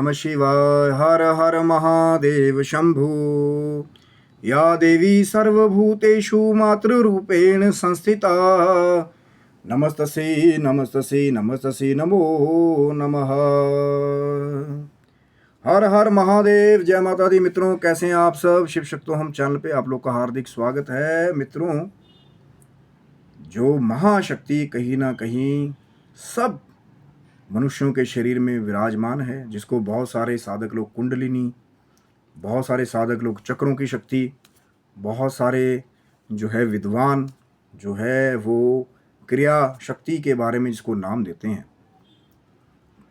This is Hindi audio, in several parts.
नमः शिवाय। हर हर महादेव शंभु। या देवी सर्वभूतेषु मातृरूपेण संस्थिता नमस्तस्यै नमस्तस्यै नमस्तस्यै नमो नमः। हर हर महादेव। जय माता दी। मित्रों कैसे हैं आप सब। शिव शक्तो हम चैनल पे आप लोग का हार्दिक स्वागत है। मित्रों, जो महाशक्ति कहीं ना कहीं सब मनुष्यों के शरीर में विराजमान है, जिसको बहुत सारे साधक लोग कुंडलिनी, बहुत सारे साधक लोग चक्रों की शक्ति, बहुत सारे जो है विद्वान जो है वो क्रिया शक्ति के बारे में जिसको नाम देते हैं,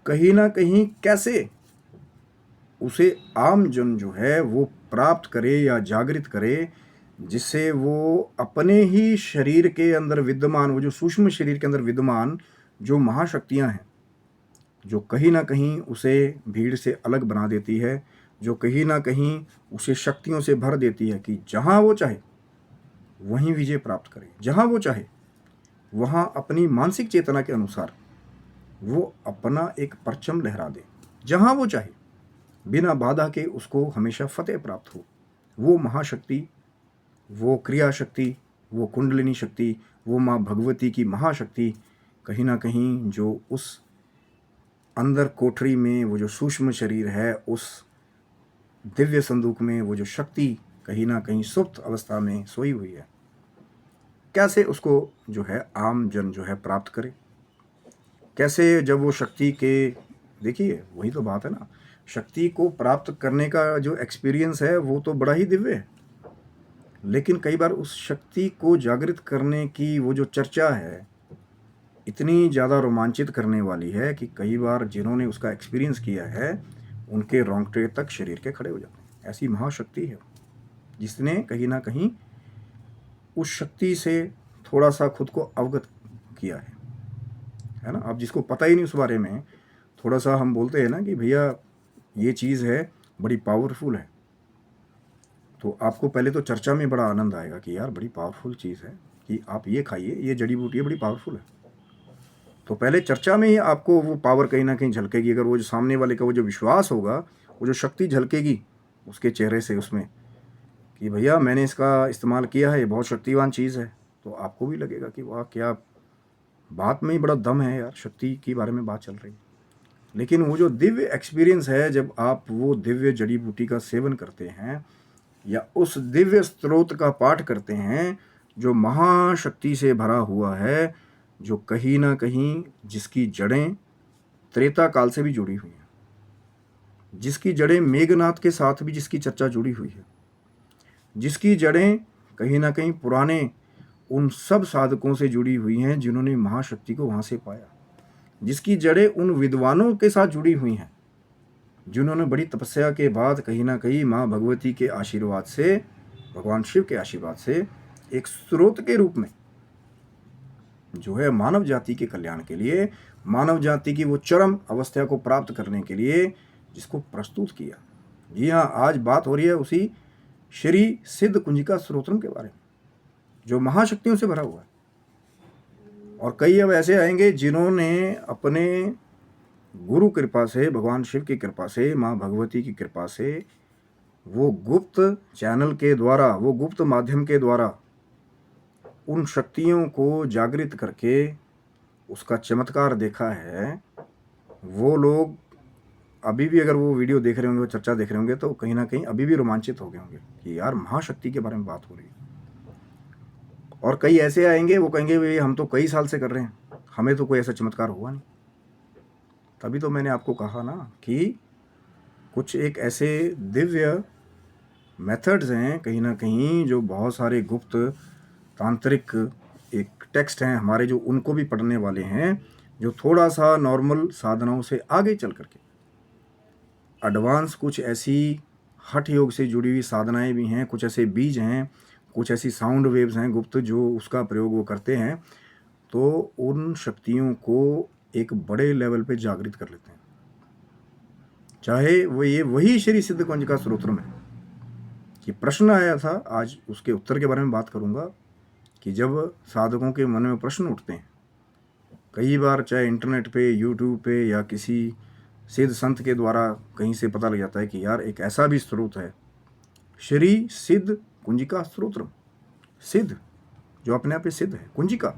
कहीं ना कहीं कैसे उसे आम जन जो है वो प्राप्त करे या जागृत करे, जिससे वो अपने ही शरीर के अंदर विद्यमान, वो जो सूक्ष्म शरीर के अंदर विद्यमान जो महाशक्तियां हैं, जो कहीं ना कहीं उसे भीड़ से अलग बना देती है, जो कहीं ना कहीं उसे शक्तियों से भर देती है कि जहाँ वो चाहे वहीं विजय प्राप्त करे, जहाँ वो चाहे वहाँ अपनी मानसिक चेतना के अनुसार वो अपना एक परचम लहरा दे, जहाँ वो चाहे बिना बाधा के उसको हमेशा फतेह प्राप्त हो। वो महाशक्ति, वो क्रिया शक्ति, वो कुंडलिनी शक्ति, वो माँ भगवती की महाशक्ति कहीं ना कहीं जो उस अंदर कोठरी में वो जो सूक्ष्म शरीर है, उस दिव्य संदूक में वो जो शक्ति कहीं ना कहीं सुप्त अवस्था में सोई हुई है, कैसे उसको जो है आम जन जो है प्राप्त करे, कैसे जब वो शक्ति के, देखिए वही तो बात है ना, शक्ति को प्राप्त करने का जो एक्सपीरियंस है वो तो बड़ा ही दिव्य है, लेकिन कई बार उस शक्ति को जागृत करने की वो जो चर्चा है इतनी ज़्यादा रोमांचित करने वाली है कि कई बार जिन्होंने उसका एक्सपीरियंस किया है उनके रोंगटे तक शरीर के खड़े हो जाते हैं। ऐसी महाशक्ति है जिसने कहीं ना कहीं उस शक्ति से थोड़ा सा खुद को अवगत किया है ना। अब जिसको पता ही नहीं उस बारे में, थोड़ा सा हम बोलते हैं ना कि भैया ये चीज़ है बड़ी पावरफुल है, तो आपको पहले तो चर्चा में बड़ा आनंद आएगा कि यार बड़ी पावरफुल चीज़ है कि आप ये खाइए, ये जड़ी बूटी है, बड़ी पावरफुल है। तो पहले चर्चा में ही आपको वो पावर कहीं ना कहीं झलकेगी। अगर वो जो सामने वाले का वो जो विश्वास होगा, वो जो शक्ति झलकेगी उसके चेहरे से उसमें कि भैया मैंने इसका इस्तेमाल किया है, ये बहुत शक्तिवान चीज़ है, तो आपको भी लगेगा कि वाह क्या बात में ही बड़ा दम है यार, शक्ति के बारे में बात चल रही है। लेकिन वो जो दिव्य एक्सपीरियंस है, जब आप वो दिव्य जड़ी बूटी का सेवन करते हैं या उस दिव्य स्रोत का पाठ करते हैं जो महाशक्ति से भरा हुआ है, जो कहीं ना कहीं जिसकी जड़ें त्रेता काल से भी जुड़ी हुई हैं, जिसकी जड़ें मेघनाथ के साथ भी जिसकी चर्चा जुड़ी हुई है, जिसकी जड़ें कहीं ना कहीं पुराने उन सब साधकों से जुड़ी हुई हैं जिन्होंने महाशक्ति को वहाँ से पाया, जिसकी जड़ें उन विद्वानों के साथ जुड़ी हुई हैं जिन्होंने बड़ी तपस्या के बाद कहीं ना कहीं माँ भगवती के आशीर्वाद से, भगवान शिव के आशीर्वाद से एक स्रोत के रूप में जो है मानव जाति के कल्याण के लिए, मानव जाति की वो चरम अवस्था को प्राप्त करने के लिए जिसको प्रस्तुत किया। जी हाँ, आज बात हो रही है उसी श्री सिद्ध कुंजिका स्तोत्रम के बारे में जो महाशक्तियों से भरा हुआ है। और कई अब ऐसे आएंगे जिन्होंने अपने गुरु कृपा से, भगवान शिव की कृपा से, माँ भगवती की कृपा से वो गुप्त चैनल के द्वारा, वो गुप्त माध्यम के द्वारा उन शक्तियों को जागृत करके उसका चमत्कार देखा है। वो लोग अभी भी अगर वो वीडियो देख रहे होंगे, वो चर्चा देख रहे होंगे, तो कहीं ना कहीं अभी भी रोमांचित हो गए होंगे कि यार महाशक्ति के बारे में बात हो रही है। और कई ऐसे आएंगे, वो कहेंगे भाई हम तो कई साल से कर रहे हैं, हमें तो कोई ऐसा चमत्कार हुआ नहीं। तभी तो मैंने आपको कहा ना कि कुछ एक ऐसे दिव्य मेथड्स हैं कहीं ना कहीं जो बहुत सारे गुप्त तांत्रिक एक टेक्स्ट हैं हमारे, जो उनको भी पढ़ने वाले हैं, जो थोड़ा सा नॉर्मल साधनाओं से आगे चल करके एडवांस कुछ ऐसी हठ योग से जुड़ी हुई साधनाएं भी हैं, कुछ ऐसे बीज हैं, कुछ ऐसी साउंड वेव्स हैं गुप्त जो उसका प्रयोग वो करते हैं, तो उन शक्तियों को एक बड़े लेवल पे जागृत कर लेते हैं। चाहे वो ये वही श्री सिद्ध कुंजिका स्तोत्रम है कि प्रश्न आया था, आज उसके उत्तर के बारे में बात करूंगा कि जब साधकों के मन में प्रश्न उठते हैं कई बार, चाहे इंटरनेट पे, यूट्यूब पे या किसी सिद्ध संत के द्वारा कहीं से पता लग जाता है कि यार एक ऐसा भी स्रोत है, श्री सिद्ध कुंजिका स्तोत्रम। सिद्ध जो अपने आप में सिद्ध है, कुंजिका।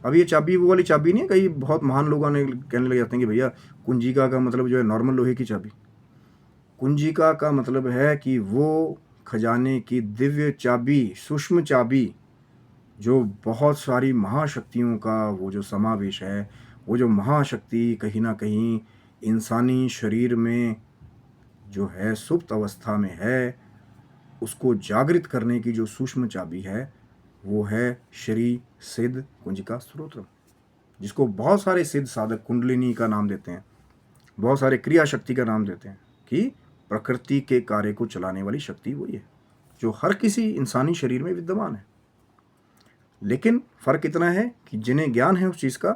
अब ये चाबी वो वाली चाबी नहीं है, कई बहुत महान लोग आने कहने लग जाते हैं कि भैया कुंजिका का मतलब जो है नॉर्मल लोहे की चाबी। कुंजिका का मतलब है कि वो खजाने की दिव्य चाबी, सूक्ष्म चाबी, जो बहुत सारी महाशक्तियों का वो जो समावेश है, वो जो महाशक्ति कहीं ना कहीं इंसानी शरीर में जो है सुप्त अवस्था में है, उसको जागृत करने की जो सूक्ष्म चाबी है, वो है श्री सिद्ध कुंजिका स्तोत्रम, जिसको बहुत सारे सिद्ध साधक कुंडलिनी का नाम देते हैं, बहुत सारे क्रिया शक्ति का नाम देते हैं कि प्रकृति के कार्य को चलाने वाली शक्ति वही है जो हर किसी इंसानी शरीर में विद्यमान है। लेकिन फ़र्क इतना है कि जिन्हें ज्ञान है उस चीज़ का,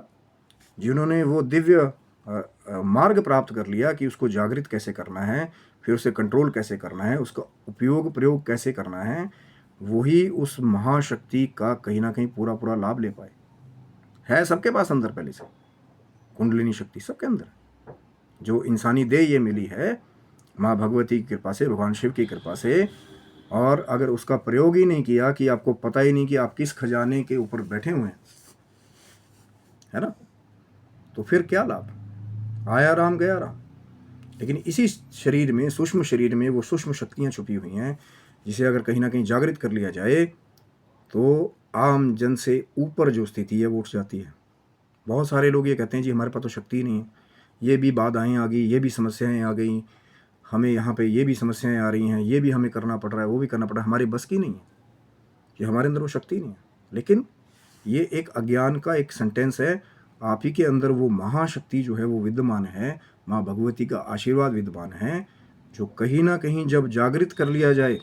जिन्होंने वो दिव्य मार्ग प्राप्त कर लिया कि उसको जागृत कैसे करना है, फिर उसे कंट्रोल कैसे करना है, उसका उपयोग प्रयोग कैसे करना है, वही उस महाशक्ति का कहीं ना कहीं पूरा पूरा लाभ ले पाए। है सबके पास अंदर पहले से कुंडलिनी शक्ति, सबके अंदर। जो इंसानी देह ये मिली है माँ भगवती की कृपा से, भगवान शिव की कृपा से, और अगर उसका प्रयोग ही नहीं किया कि आपको पता ही नहीं कि आप किस खजाने के ऊपर बैठे हुए हैं, है ना, तो फिर क्या लाभ। आया राम गया राम। लेकिन इसी शरीर में, सूक्ष्म शरीर में वो सूक्ष्म शक्तियाँ छुपी हुई हैं, जिसे अगर कहीं ना कहीं जागृत कर लिया जाए तो आम जन से ऊपर जो स्थिति है वो उठ जाती है। बहुत सारे लोग ये कहते हैं जी हमारे पास तो शक्ति ही नहीं है, ये भी बाधाएं आ गई, ये भी समस्याएं आ गई, हमें यहाँ पे ये भी समस्याएं आ रही हैं, ये भी हमें करना पड़ रहा है, वो भी करना पड़ रहा है, हमारी बस की नहीं है, कि हमारे अंदर वो शक्ति नहीं है। लेकिन ये एक अज्ञान का एक सेंटेंस है। आप ही के अंदर वो महाशक्ति जो है वो विद्यमान है, माँ भगवती का आशीर्वाद विद्यमान है, जो कहीं ना कहीं जब जागृत कर लिया जाए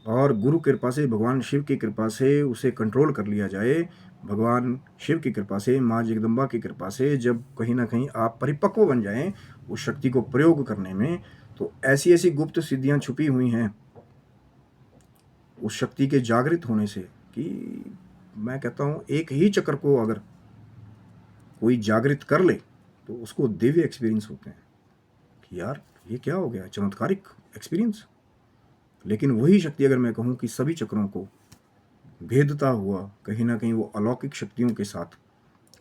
और गुरु कृपा से, भगवान शिव की कृपा से उसे कंट्रोल कर लिया जाए, भगवान शिव की कृपा से, माँ जगदम्बा की कृपा से जब कहीं ना कहीं आप परिपक्व बन जाएं उस शक्ति को प्रयोग करने में, तो ऐसी ऐसी गुप्त सिद्धियां छुपी हुई हैं उस शक्ति के जागृत होने से कि मैं कहता हूँ एक ही चक्र को अगर कोई जागृत कर ले तो उसको दिव्य एक्सपीरियंस होते हैं कि यार ये क्या हो गया, चमत्कारिक एक्सपीरियंस। लेकिन वही शक्ति अगर मैं कहूँ कि सभी चक्रों को भेदता हुआ कहीं ना कहीं वो अलौकिक शक्तियों के साथ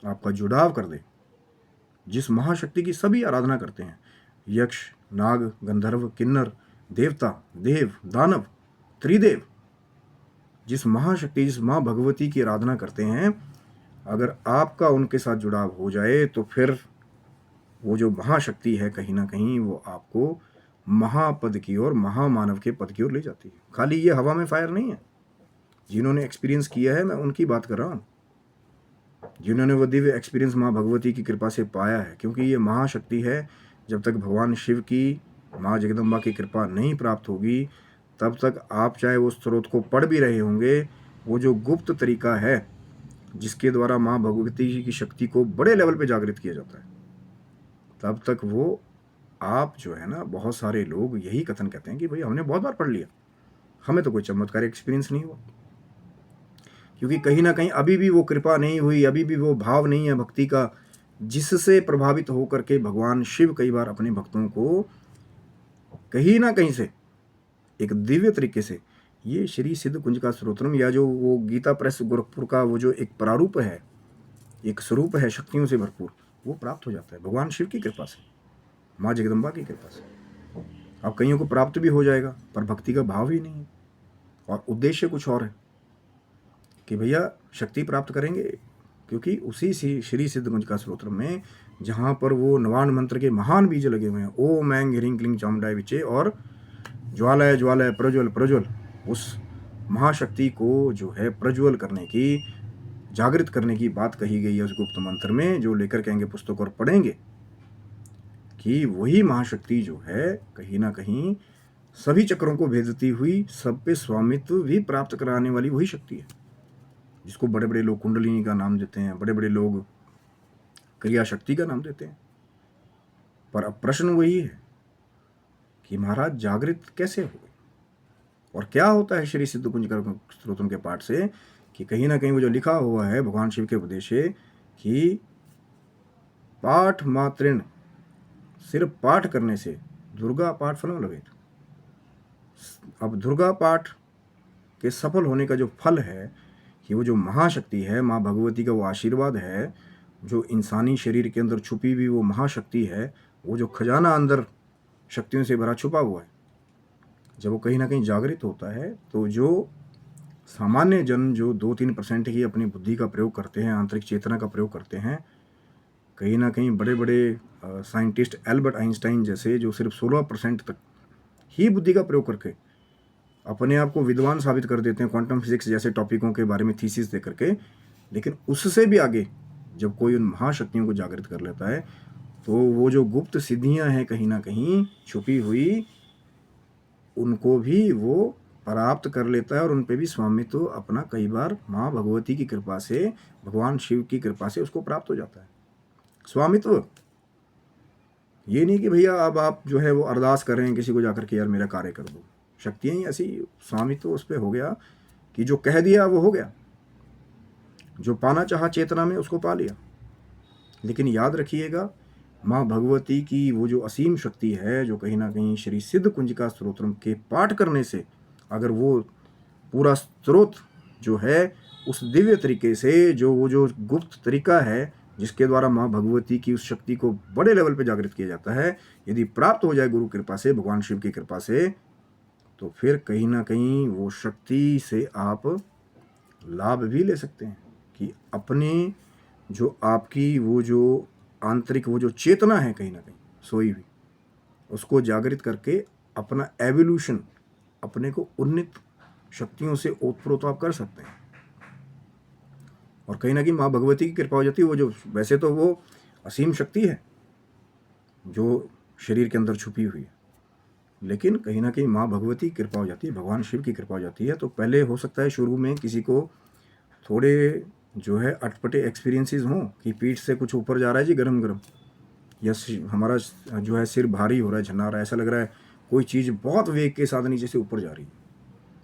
आपका जुड़ाव कर दे, जिस महाशक्ति की सभी आराधना करते हैं, यक्ष, नाग, गंधर्व, किन्नर, देवता, देव, दानव, त्रिदेव, जिस महाशक्ति, जिस माँ भगवती की आराधना करते हैं, अगर आपका उनके साथ जुड़ाव हो जाए तो फिर वो जो महाशक्ति है कहीं ना कहीं वो आपको महापद की ओर, महामानव के पद की ओर ले जाती है। खाली ये हवा में फायर नहीं है, जिन्होंने एक्सपीरियंस किया है मैं उनकी बात कर रहा हूँ, जिन्होंने वो दिव्य एक्सपीरियंस माँ भगवती की कृपा से पाया है। क्योंकि ये महाशक्ति है, जब तक भगवान शिव की, माँ जगदम्बा की कृपा नहीं प्राप्त होगी तब तक आप चाहे वो स्रोत को पढ़ भी रहे होंगे, वो जो गुप्त तरीका है जिसके द्वारा माँ भगवती की शक्ति को बड़े लेवल पे जागृत किया जाता है, तब तक वो आप जो है ना, बहुत सारे लोग यही कथन कहते हैं कि भाई हमने बहुत बार पढ़ लिया, हमें तो कोई चमत्कार एक्सपीरियंस नहीं हुआ। क्योंकि कहीं ना कहीं अभी भी वो कृपा नहीं हुई, अभी भी वो भाव नहीं है भक्ति का, जिससे प्रभावित होकर के भगवान शिव कई बार अपने भक्तों को कहीं ना कहीं से एक दिव्य तरीके से ये श्री सिद्ध कुंजिका स्तोत्रम, या जो वो गीता प्रेस गोरखपुर का वो जो एक प्रारूप है, एक स्वरूप है शक्तियों से भरपूर, वो प्राप्त हो जाता है भगवान शिव की कृपा से, माँ जगदम्बा की कृपा से। अब कईयों को प्राप्त भी हो जाएगा पर भक्ति का भाव ही नहीं है और उद्देश्य कुछ और है कि भैया शक्ति प्राप्त करेंगे। क्योंकि उसी श्री सिद्ध कुंजिका स्तोत्रम में जहाँ पर वो नवान मंत्र के महान बीज लगे हुए हैं, ओम ऐं ह्रीं क्लीं चामुंडाय विचे और ज्वालय ज्वालय प्रज्वल प्रज्वल, उस महाशक्ति को जो है प्रज्वल करने की, जागृत करने की बात कही गई है उस गुप्त मंत्र में, जो लेकर के आएंगे पुस्तक और पढ़ेंगे कि वही महाशक्ति जो है कहीं ना कहीं सभी चक्रों को भेदती हुई सब पे स्वामित्व भी प्राप्त कराने वाली वही शक्ति है, जिसको बड़े बड़े लोग कुंडलिनी का नाम देते हैं, बड़े बड़े लोग क्रिया शक्ति का नाम देते हैं। पर अब प्रश्न वही है कि महाराज जागृत कैसे हो और क्या होता है श्री सिद्ध कुंजिका स्तोत्रम के पाठ से, कि कहीं ना कहीं वो जो लिखा हुआ है भगवान शिव के उपदेश से कि पाठ मात्रेण सिर्फ पाठ करने से दुर्गा पाठ फलम लभेत। अब दुर्गा पाठ के सफल होने का जो फल है कि वो जो महाशक्ति है, माँ भगवती का वो आशीर्वाद है, जो इंसानी शरीर के अंदर छुपी हुई वो महाशक्ति है, वो जो खजाना अंदर शक्तियों से भरा छुपा हुआ है, जब वो कहीं ना कहीं जागृत होता है तो जो सामान्य जन जो 2-3% ही अपनी बुद्धि का प्रयोग करते हैं, आंतरिक चेतना का प्रयोग करते हैं, कहीं ना कहीं बड़े बड़े साइंटिस्ट एल्बर्ट आइंस्टाइन जैसे जो सिर्फ 16% तक ही बुद्धि का प्रयोग करके अपने आप को विद्वान साबित कर देते हैं क्वांटम फिजिक्स जैसे टॉपिकों के बारे में थीसिस दे करके, लेकिन उससे भी आगे जब कोई उन महाशक्तियों को जागृत कर लेता है तो वो जो गुप्त सिद्धियां हैं कहीं ना कहीं छुपी हुई, उनको भी वो प्राप्त कर लेता है और उन पे भी स्वामित्व अपना कई बार माँ भगवती की कृपा से, भगवान शिव की कृपा से उसको प्राप्त हो जाता है स्वामित्व। ये नहीं कि भैया अब आप जो है वो अरदास कर रहे हैं किसी को जाकर के यार मेरा कार्य कर दो, शक्तियाँ ही ऐसी, स्वामित्व उस पर हो गया कि जो कह दिया वो हो गया, जो पाना चाहा चेतना में उसको पा लिया। लेकिन याद रखिएगा माँ भगवती की वो जो असीम शक्ति है, जो कहीं ना कहीं श्री सिद्ध कुंजिका स्तोत्रम के पाठ करने से अगर वो पूरा स्रोत जो है उस दिव्य तरीके से, जो वो जो गुप्त तरीका है जिसके द्वारा माँ भगवती की उस शक्ति को बड़े लेवल पे जागृत किया जाता है, यदि प्राप्त हो जाए गुरु कृपा से, भगवान शिव की कृपा से, तो फिर कहीं ना कहीं वो शक्ति से आप लाभ भी ले सकते हैं कि अपने जो आपकी वो जो आंतरिक वो जो चेतना है कहीं ना कहीं सोई हुई, उसको जागृत करके अपना एवोल्यूशन, अपने को उन्नत शक्तियों से ओतप्रोत आप कर सकते हैं। और कहीं ना कहीं माँ भगवती की कृपा हो जाती है, वो जो वैसे तो वो असीम शक्ति है जो शरीर के अंदर छुपी हुई है, लेकिन कहीं ना कहीं माँ भगवती की कृपा हो जाती है, भगवान शिव की कृपा हो जाती है। तो पहले हो सकता है शुरू में किसी को थोड़े जो है अटपटे एक्सपीरियंसेस हों कि पीठ से कुछ ऊपर जा रहा है जी गरम गरम, या हमारा जो है सिर भारी हो रहा है, झन्ना रहा है, ऐसा लग रहा है कोई चीज़ बहुत वेग के साथ नीचे से ऊपर जा रही है।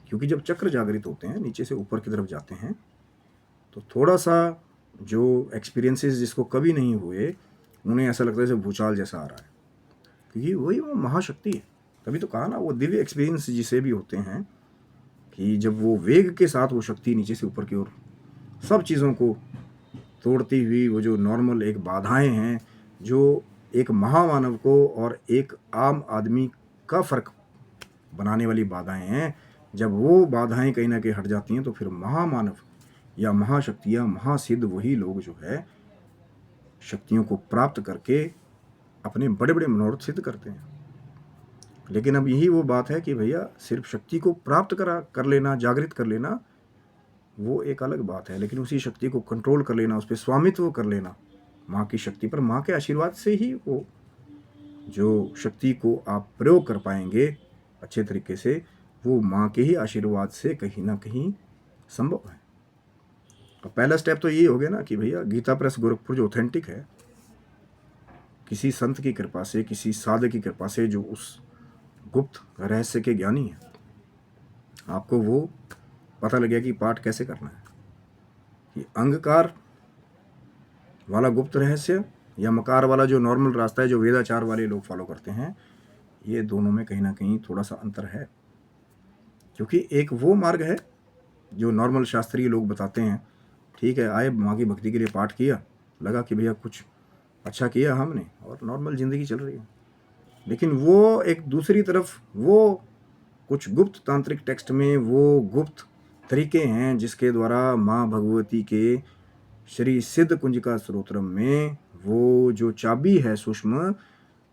क्योंकि जब चक्र जागृत होते हैं नीचे से ऊपर की तरफ जाते हैं तो थोड़ा सा जो एक्सपीरियंसेस जिसको कभी नहीं हुए उन्हें ऐसा लगता है जैसे भूचाल जैसा आ रहा है, क्योंकि वही वो महाशक्ति है। तभी तो कहा ना वो दिव्य एक्सपीरियंस जिसे भी होते हैं कि जब वो वेग के साथ वो शक्ति नीचे से ऊपर की ओर सब चीज़ों को तोड़ती हुई, वो जो नॉर्मल एक बाधाएं हैं जो एक महामानव को और एक आम आदमी का फ़र्क बनाने वाली बाधाएं हैं, जब वो बाधाएं कहीं ना कहीं हट जाती हैं तो फिर महामानव या महाशक्ति या महासिद्ध वही लोग जो है शक्तियों को प्राप्त करके अपने बड़े बड़े मनोरथ सिद्ध करते हैं। लेकिन अब यही वो बात है कि भैया सिर्फ शक्ति को प्राप्त कर लेना, जागृत कर लेना, वो एक अलग बात है, लेकिन उसी शक्ति को कंट्रोल कर लेना, उस पर स्वामित्व कर लेना माँ की शक्ति पर, माँ के आशीर्वाद से ही वो जो शक्ति को आप प्रयोग कर पाएंगे अच्छे तरीके से, वो माँ के ही आशीर्वाद से कहीं ना कहीं संभव है। तो पहला स्टेप तो ये हो गया ना कि भैया गीता प्रेस गोरखपुर जो ऑथेंटिक है, किसी संत की कृपा से, किसी साधक की कृपा से जो उस गुप्त रहस्य के ज्ञानी है, आपको वो पता लग गया कि पाठ कैसे करना है, कि अंगकार वाला गुप्त रहस्य या मकार वाला जो नॉर्मल रास्ता है जो वेदाचार वाले लोग फॉलो करते हैं, ये दोनों में कहीं ना कहीं थोड़ा सा अंतर है। क्योंकि एक वो मार्ग है जो नॉर्मल शास्त्रीय लोग बताते हैं, ठीक है आए माँ की भक्ति के लिए पाठ किया, लगा कि भैया कुछ अच्छा किया हमने और नॉर्मल ज़िंदगी चल रही है। लेकिन वो एक दूसरी तरफ वो कुछ गुप्त तांत्रिक टेक्स्ट में वो गुप्त तरीके हैं जिसके द्वारा माँ भगवती के श्री सिद्ध कुंजिका स्तोत्रम में वो जो चाबी है सूक्ष्म,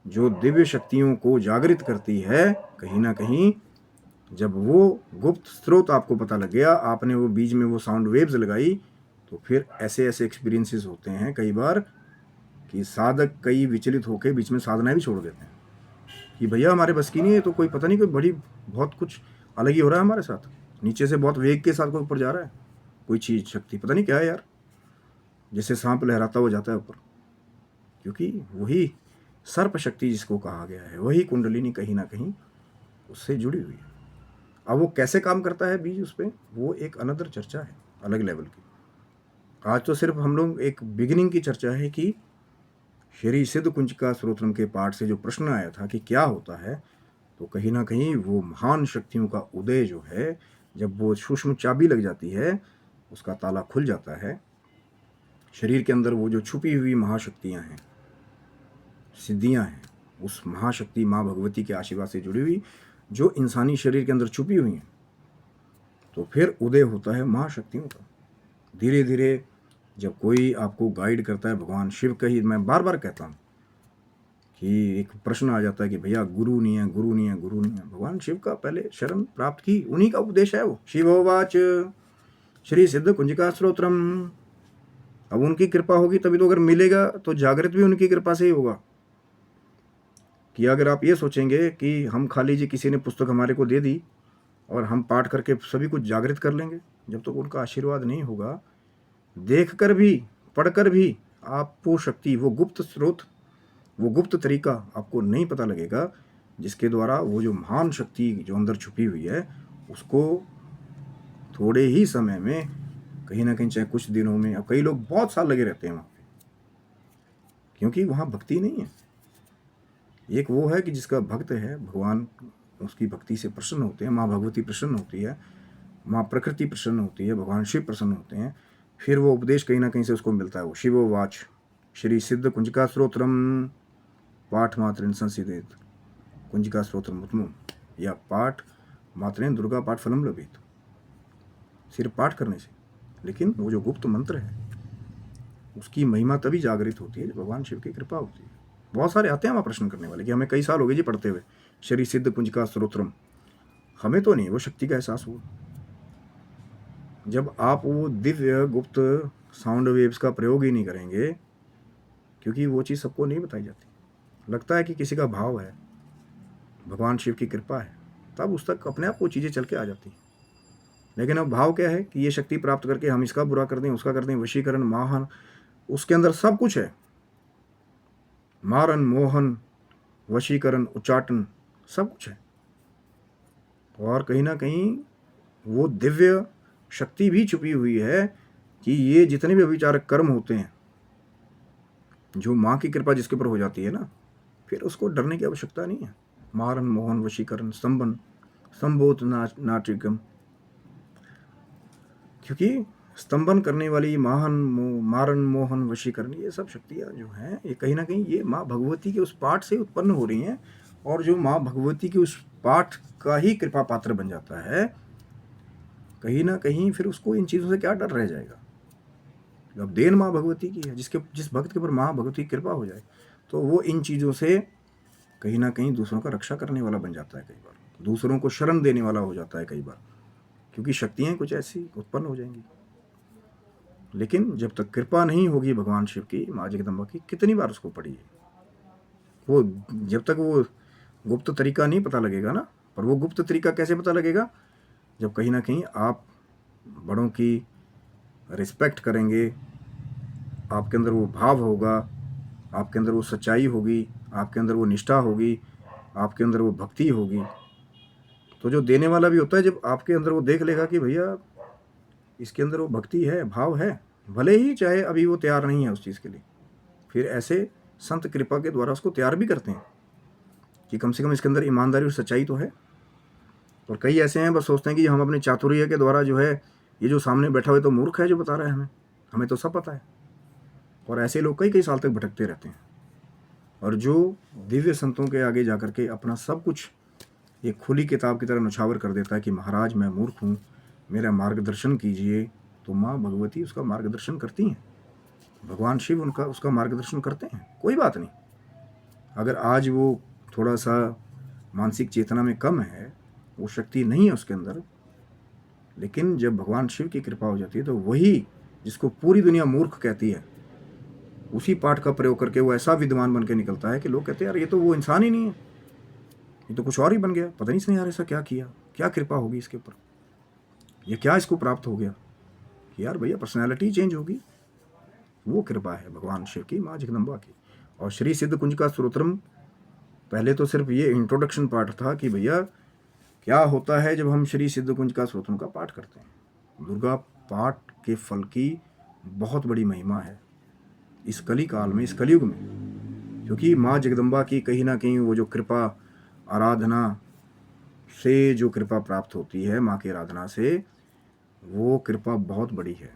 जो दिव्य शक्तियों को जागृत करती है, कहीं ना कहीं जब वो गुप्त स्रोत आपको पता लग गया, आपने वो बीच में वो साउंड वेव्स लगाई, तो फिर ऐसे ऐसे एक्सपीरियंसेस होते हैं कई बार कि साधक कई विचलित होकर बीच में साधना भी छोड़ देते हैं कि भैया हमारे बस की नहीं है, तो कोई पता नहीं कोई बड़ी बहुत कुछ अलग ही हो रहा है हमारे साथ, नीचे से बहुत वेग के साथ कोई ऊपर जा रहा है, कोई चीज़ शक्ति पता नहीं क्या है यार, जैसे सांप लहराता हुआ जाता है ऊपर। क्योंकि वही सर्प शक्ति जिसको कहा गया है, वही कुंडलिनी कहीं ना कहीं उससे जुड़ी हुई है। अब वो कैसे काम करता है बीज उस पर, वो एक अनदर चर्चा है अलग लेवल की। आज तो सिर्फ हम लोग एक बिगिनिंग की चर्चा है कि श्री सिद्ध कुंजिका स्तोत्रम के पाठ से जो प्रश्न आया था कि क्या होता है, तो कहीं ना कहीं वो महान शक्तियों का उदय जो है, जब वो सूक्ष्म चाबी लग जाती है, उसका ताला खुल जाता है। शरीर के अंदर वो जो छुपी हुई महाशक्तियाँ हैं, सिद्धियाँ हैं, उस महाशक्ति माँ भगवती के आशीर्वाद से जुड़ी हुई जो इंसानी शरीर के अंदर छुपी हुई हैं, तो फिर उदय होता है महाशक्तियों का। धीरे धीरे जब कोई आपको गाइड करता है, भगवान शिव का ही मैं बार बार कहता हूँ कि एक प्रश्न आ जाता है कि भैया गुरु नहीं है, गुरु नहीं है, गुरु नहीं है। भगवान शिव का पहले शरण प्राप्त की, उन्हीं का उपदेश है वो। शिवोवाच श्री सिद्ध कुंजिका स्तोत्रम। अब उनकी कृपा होगी तभी तो, अगर मिलेगा तो जागृत भी उनकी कृपा से ही होगा। कि अगर आप ये सोचेंगे कि हम खाली जी किसी ने पुस्तक हमारे को दे दी और हम पाठ करके सभी कुछ जागृत कर लेंगे, जब तक उनका आशीर्वाद नहीं होगा, देखकर भी पढ़कर भी आपको शक्ति, वो गुप्त स्रोत, वो गुप्त तरीका आपको नहीं पता लगेगा, जिसके द्वारा वो जो महान शक्ति जो अंदर छुपी हुई है, उसको थोड़े ही समय में, कहीं ना कहीं चाहे कुछ दिनों में, अब कई लोग बहुत साल लगे रहते हैं वहाँ पे, क्योंकि वहाँ भक्ति नहीं है। एक वो है कि जिसका भक्त है, भगवान उसकी भक्ति से प्रसन्न होते हैं, माँ भगवती प्रसन्न होती है, माँ प्रकृति प्रसन्न होती है, भगवान शिव प्रसन्न होते हैं। फिर वो उपदेश कहीं ना कहीं से उसको मिलता है। वो शिवोवाच श्री सिद्ध कुंजिका स्तोत्रम पाठ मात्रेण संसिदेत कुंजिका स्तोत्रम उत्तमम, या पाठ मात्रेण दुर्गा पाठ फलम लभेत, सिर्फ पाठ करने से। लेकिन वो जो गुप्त मंत्र है, उसकी महिमा तभी जागृत होती है जब भगवान शिव की कृपा होती है। बहुत सारे आते हैं वहाँ प्रश्न करने वाले कि हमें कई साल हो गए जी पढ़ते हुए श्री सिद्ध कुंजिका स्तोत्रम, हमें तो नहीं वो शक्ति का एहसास हुआ। जब आप वो दिव्य गुप्त साउंड वेव्स का प्रयोग ही नहीं करेंगे, क्योंकि वो चीज़ सबको नहीं बताई जाती। लगता है कि किसी का भाव है, भगवान शिव की कृपा है, तब उस तक अपने आप वो चीज़ें चल के आ जाती हैं। लेकिन अब भाव क्या है कि ये शक्ति प्राप्त करके हम इसका बुरा कर दें, उसका कर दें, वशीकरण, माहन, उसके अंदर सब कुछ है। मारन, मोहन, वशीकरण, उच्चाटन, सब कुछ है। और कहीं ना कहीं वो दिव्य शक्ति भी छुपी हुई है कि ये जितने भी अविचारक कर्म होते हैं, जो माँ की कृपा जिसके ऊपर हो जाती है ना, फिर उसको डरने की आवश्यकता नहीं है। मारन, मोहन, वशीकरण, स्तंभन, संबोध, नाट्यगम, क्योंकि स्तंभन करने वाली मारन, मोहन, वशीकरण, ये सब शक्तियाँ जो हैं, ये कहीं ना कहीं ये माँ भगवती के उस पाठ से उत्पन्न हो रही हैं। और जो माँ भगवती के उस पाठ का ही कृपा पात्र बन जाता है, कहीं ना कहीं फिर उसको इन चीज़ों से क्या डर रह जाएगा। अब देन माँ भगवती की है, जिस भक्त के ऊपर माँ भगवती की कृपा हो जाए, तो वो इन चीज़ों से कहीं ना कहीं दूसरों का रक्षा करने वाला बन जाता है, कई बार दूसरों को शरण देने वाला हो जाता है कई बार, क्योंकि शक्तियाँ कुछ ऐसी उत्पन्न हो जाएंगी। लेकिन जब तक कृपा नहीं होगी भगवान शिव की, माँ जगदम्बा की, कितनी बार उसको पढ़िए, वो जब तक वो गुप्त तरीका नहीं पता लगेगा ना। पर वो गुप्त तरीका कैसे पता लगेगा, जब कहीं ना कहीं आप बड़ों की रिस्पेक्ट करेंगे, आपके अंदर वो भाव होगा, आपके अंदर वो सच्चाई होगी, आपके अंदर वो निष्ठा होगी, आपके अंदर वो भक्ति होगी। तो जो देने वाला भी होता है, जब आपके अंदर वो देख लेगा कि भैया इसके अंदर वो भक्ति है, भाव है, भले ही चाहे अभी वो तैयार नहीं है उस चीज़ के लिए, फिर ऐसे संत कृपा के द्वारा उसको तैयार भी करते हैं कि कम से कम इसके अंदर ईमानदारी और सच्चाई तो है। और कई ऐसे हैं बस सोचते हैं कि हम अपने चातुर्य के द्वारा जो है, ये जो सामने बैठा हुआ है तो मूर्ख है जो बता रहा है, हमें तो सब पता है। और ऐसे लोग कई कई साल तक भटकते रहते हैं। और जो दिव्य संतों के आगे जा कर के अपना सब कुछ एक खुली किताब की तरह नछावर कर देता है कि महाराज मैं मूर्ख हूँ, मेरा मार्गदर्शन कीजिए, तो माँ भगवती उसका मार्गदर्शन करती हैं, भगवान शिव उसका मार्गदर्शन करते हैं। कोई बात नहीं, अगर आज वो थोड़ा सा मानसिक चेतना में कम है, वो शक्ति नहीं है उसके अंदर, लेकिन जब भगवान शिव की कृपा हो जाती है, तो वही जिसको पूरी दुनिया मूर्ख कहती है, उसी पाठ का प्रयोग करके वो ऐसा विद्वान बन के निकलता है कि लोग कहते हैं यार ये तो वो इंसान ही नहीं है, ये तो कुछ और ही बन गया, पता नहीं इसने यार ऐसा क्या किया, क्या कृपा होगी इसके ऊपर, ये क्या इसको प्राप्त हो गया कि यार भैया पर्सनैलिटी चेंज होगी। वो कृपा है भगवान शिव की, माँ जगदम्बा की। और श्री सिद्ध कुंजिका स्तोत्रम, पहले तो सिर्फ ये इंट्रोडक्शन पाठ था कि भैया क्या होता है जब हम श्री सिद्ध कुंजिका स्तोत्रम का पाठ करते हैं। दुर्गा पाठ के फल की बहुत बड़ी महिमा है इस कली काल में, इस कलयुग में। क्योंकि माँ जगदम्बा की कहीं ना कहीं वो जो कृपा, आराधना से जो कृपा प्राप्त होती है माँ की आराधना से, वो कृपा बहुत बड़ी है।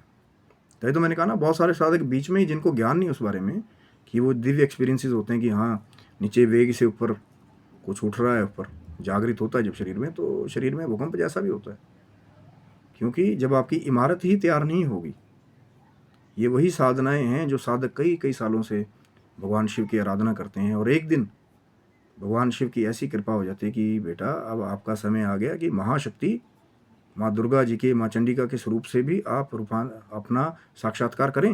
तभी तो मैंने कहा ना, बहुत सारे साधक बीच में ही जिनको ज्ञान नहीं उस बारे में कि वो दिव्य एक्सपीरियंसेस होते हैं कि हाँ नीचे वेग से ऊपर कुछ उठ रहा है, ऊपर जागृत होता है जब शरीर में, तो शरीर में भूकंप जैसा भी होता है। क्योंकि जब आपकी इमारत ही तैयार नहीं होगी, ये वही साधनाएं हैं जो साधक कई कई सालों से भगवान शिव की आराधना करते हैं, और एक दिन भगवान शिव की ऐसी कृपा हो जाती है कि बेटा अब आपका समय आ गया कि महाशक्ति माँ दुर्गा जी के, माँ चंडिका के स्वरूप से भी आप रूपान अपना साक्षात्कार करें।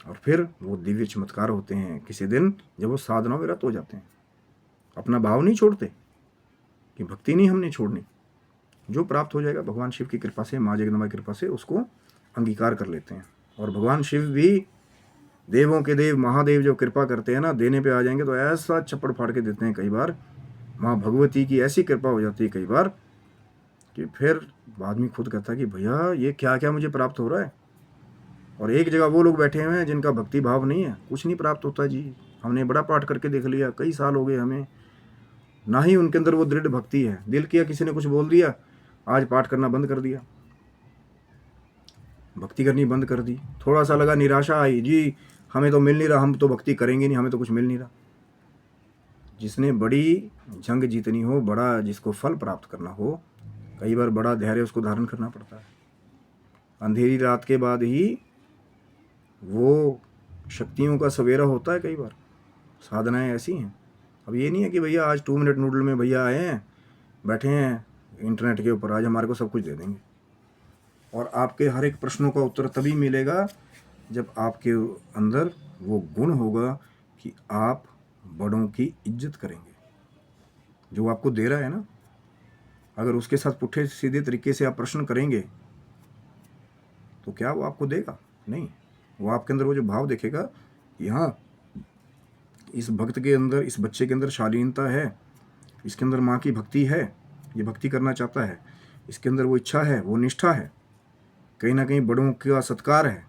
और फिर वो दिव्य चमत्कार होते हैं किसी दिन जब वो साधनाओं में रत हो जाते हैं, अपना भाव नहीं छोड़ते कि भक्ति नहीं हमने छोड़नी। जो प्राप्त हो जाएगा भगवान शिव की कृपा से, माँ जगदम्बा की कृपा से, उसको अंगीकार कर लेते हैं। और भगवान शिव भी देवों के देव महादेव जब कृपा करते हैं ना, देने पे आ जाएंगे तो ऐसा चप्पड़ फाड़ के देते हैं कई बार। माँ भगवती की ऐसी कृपा हो जाती है कई बार कि फिर आदमी खुद कहता है कि भैया ये क्या क्या मुझे प्राप्त हो रहा है। और एक जगह वो लोग बैठे हुए हैं जिनका भक्ति भाव नहीं है, कुछ नहीं प्राप्त होता जी। हमने बड़ा पाठ करके देख लिया, कई साल हो गए हमें, ना ही उनके अंदर वो दृढ़ भक्ति है। दिल किया, किसी ने कुछ बोल दिया, आज पाठ करना बंद कर दिया, भक्ति करनी बंद कर दी। थोड़ा सा लगा, निराशा आई, जी हमें तो मिल नहीं रहा, हम तो भक्ति करेंगे नहीं, हमें तो कुछ मिल नहीं रहा। जिसने बड़ी जंग जीतनी हो, बड़ा जिसको फल प्राप्त करना हो, कई बार बड़ा धैर्य उसको धारण करना पड़ता है। अंधेरी रात के बाद ही वो शक्तियों का सवेरा होता है। कई बार साधनाएं ऐसी हैं। अब ये नहीं है कि भैया आज 2 मिनट नूडल में भैया आए हैं, बैठे हैं इंटरनेट के ऊपर, आज हमारे को सब कुछ दे देंगे। और आपके हर एक प्रश्नों का उत्तर तभी मिलेगा जब आपके अंदर वो गुण होगा कि आप बड़ों की इज्जत करेंगे। जो आपको दे रहा है ना, अगर उसके साथ पुट्ठे सीधे तरीके से आप प्रश्न करेंगे तो क्या वो आपको देगा? नहीं। वो आपके अंदर वो जो भाव देखेगा कि हाँ इस भक्त के अंदर, इस बच्चे के अंदर शालीनता है, इसके अंदर माँ की भक्ति है, ये भक्ति करना चाहता है, इसके अंदर वो इच्छा है, वो निष्ठा है, कहीं ना कहीं बड़ों का सत्कार है,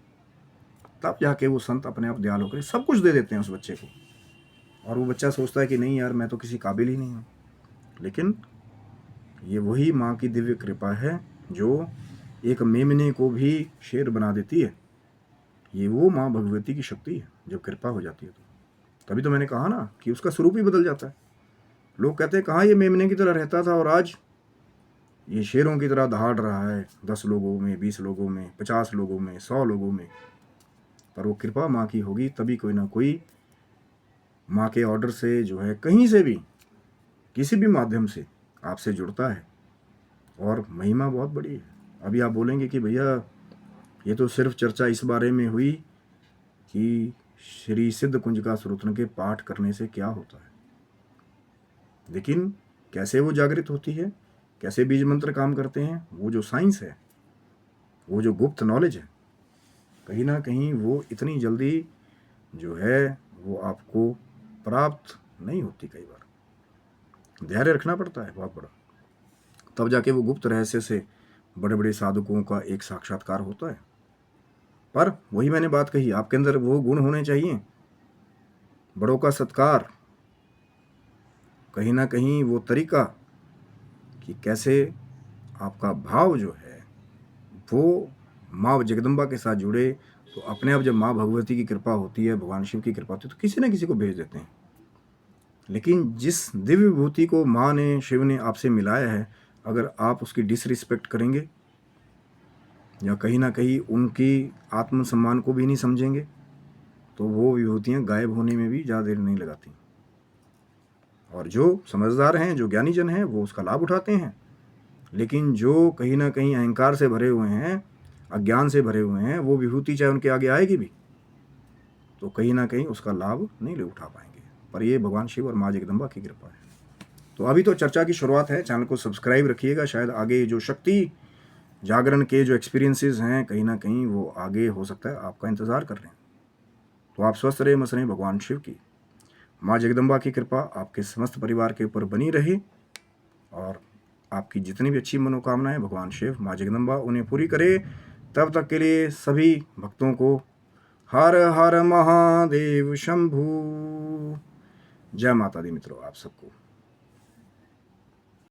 तब जाके वो संत अपने आप दयाल होकर सब कुछ दे देते हैं उस बच्चे को। और वो बच्चा सोचता है कि नहीं यार, मैं तो किसी काबिल ही नहीं हूँ। लेकिन ये वही माँ की दिव्य कृपा है जो एक मेमने को भी शेर बना देती है। ये वो माँ भगवती की शक्ति है जब कृपा हो जाती है। तो तभी तो मैंने कहा ना कि उसका स्वरूप ही बदल जाता है। लोग कहते हैं कहाँ ये मेमने की तरह रहता था और आज ये शेरों की तरह दहाड़ रहा है, 10 लोगों में, 20 लोगों में, 50 लोगों में, 100 लोगों में। पर वो कृपा माँ की होगी तभी कोई ना कोई माँ के ऑर्डर से जो है, कहीं से भी, किसी भी माध्यम से आपसे जुड़ता है। और महिमा बहुत बड़ी है। अभी आप बोलेंगे कि भैया ये तो सिर्फ चर्चा इस बारे में हुई कि श्री सिद्ध कुंज का स्तोत्र के पाठ करने से क्या होता है, लेकिन कैसे वो जागृत होती है, कैसे बीज मंत्र काम करते हैं, वो जो साइंस है, वो जो गुप्त नॉलेज है, कहीं ना कहीं वो इतनी जल्दी जो है वो आपको प्राप्त नहीं होती। कई बार धैर्य रखना पड़ता है बहुत बड़ा, तब जाके वो गुप्त रहस्य से बड़े बड़े साधकों का एक साक्षात्कार होता है। पर वही मैंने बात कही, आपके अंदर वो गुण होने चाहिए, बड़ों का सत्कार, कहीं ना कहीं वो तरीका कि कैसे आपका भाव जो है वो माँ जगदम्बा के साथ जुड़े। तो अपने आप जब माँ भगवती की कृपा होती है, भगवान शिव की कृपा होती है, तो किसी न किसी को भेज देते हैं। लेकिन जिस दिव्य विभूति को माँ ने, शिव ने आपसे मिलाया है, अगर आप उसकी डिसरिस्पेक्ट करेंगे या कहीं ना कहीं उनकी आत्मसम्मान को भी नहीं समझेंगे, तो वो विभूतियाँ गायब होने में भी ज़्यादा देर नहीं लगाती। और जो समझदार हैं, जो ज्ञानी जन हैं, वो उसका लाभ उठाते हैं। लेकिन जो कहीं ना कहीं अहंकार से भरे हुए हैं, अज्ञान से भरे हुए हैं, वो विभूति चाहे उनके आगे आएगी भी तो कहीं ना कहीं उसका लाभ नहीं ले उठा पाएंगे। पर ये भगवान शिव और माँ जगदम्बा की कृपा है। तो अभी तो चर्चा की शुरुआत है, चैनल को सब्सक्राइब रखिएगा। शायद आगे जो शक्ति जागरण के जो एक्सपीरियंसेस हैं, कहीं ना कहीं वो आगे हो सकता है आपका इंतज़ार कर रहे हैं। तो आप स्वस्थ रहे, मस्त रहे, भगवान शिव की, माँ जगदम्बा की कृपा आपके समस्त परिवार के ऊपर बनी रहे। और आपकी जितनी भी अच्छी मनोकामनाएं भगवान शिव, माँ जगदम्बा उन्हें पूरी करे। तब तक के लिए सभी भक्तों को हर हर महादेव शंभू। जय माता दी मित्रों आप सबको।